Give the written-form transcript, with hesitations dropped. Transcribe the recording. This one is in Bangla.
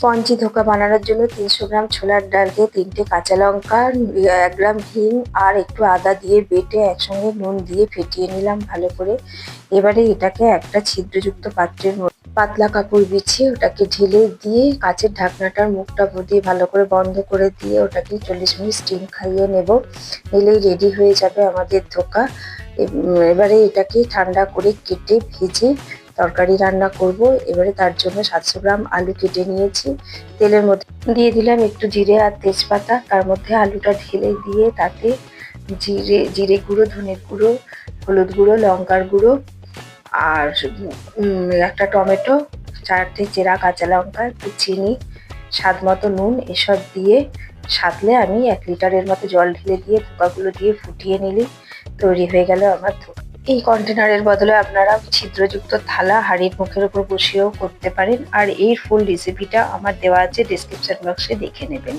স্পঞ্জি ধোকা বানানোর জন্য 300 গ্রাম ছোলার ডাল দিয়ে 3টে কাঁচা লঙ্কা, 1 গ্রাম হিং আর একটু আদা দিয়ে বেটে একসঙ্গে নুন দিয়ে ফেটিয়ে নিলাম ভালো করে। এবারে এটাকে একটা ছিদ্রযুক্ত পাত্রের মধ্যে পাতলা কাপড় বিছিয়ে ওটাকে ঢেলে দিয়ে কাঁচের ঢাকনাটার মুখটা দিয়ে ভালো করে বন্ধ করে দিয়ে ওটাকে 40 মিনিট স্টিম খাইয়ে নেব। নিলেই রেডি হয়ে যাবে আমাদের ধোকা। এবারে এটাকে ঠান্ডা করে কেটে ভেজে তরকারি রান্না করব। এবারে তার জন্য 700 গ্রাম আলু কেটে নিয়েছি। তেলের মধ্যে দিয়ে দিলাম একটু জিরে আর তেজপাতা, তার মধ্যে আলুটা ঢেলে দিয়ে তাতে জিরে গুঁড়ো, ধনের গুঁড়ো, হলুদ গুঁড়ো, লঙ্কার গুঁড়ো আর একটা টমেটো, 4টে চেরা কাঁচা লঙ্কা, একটু চিনি, স্বাদ মতো নুন এসব দিয়ে সাঁতলে আমি 1 লিটারের মতো জল ঢেলে দিয়ে ধোকাগুলো দিয়ে ফুটিয়ে নিলে তৈরি হয়ে গেল আমার ধোকা। এই কন্টেনারের বদলে আপনারা ছিদ্রযুক্ত থালা হাঁড়ির মুখের উপর বসিয়েও করতে পারেন। আর এই ফুল রেসিপিটা আমার দেওয়া আছে, ডেসক্রিপশন বক্সে দেখে নেবেন।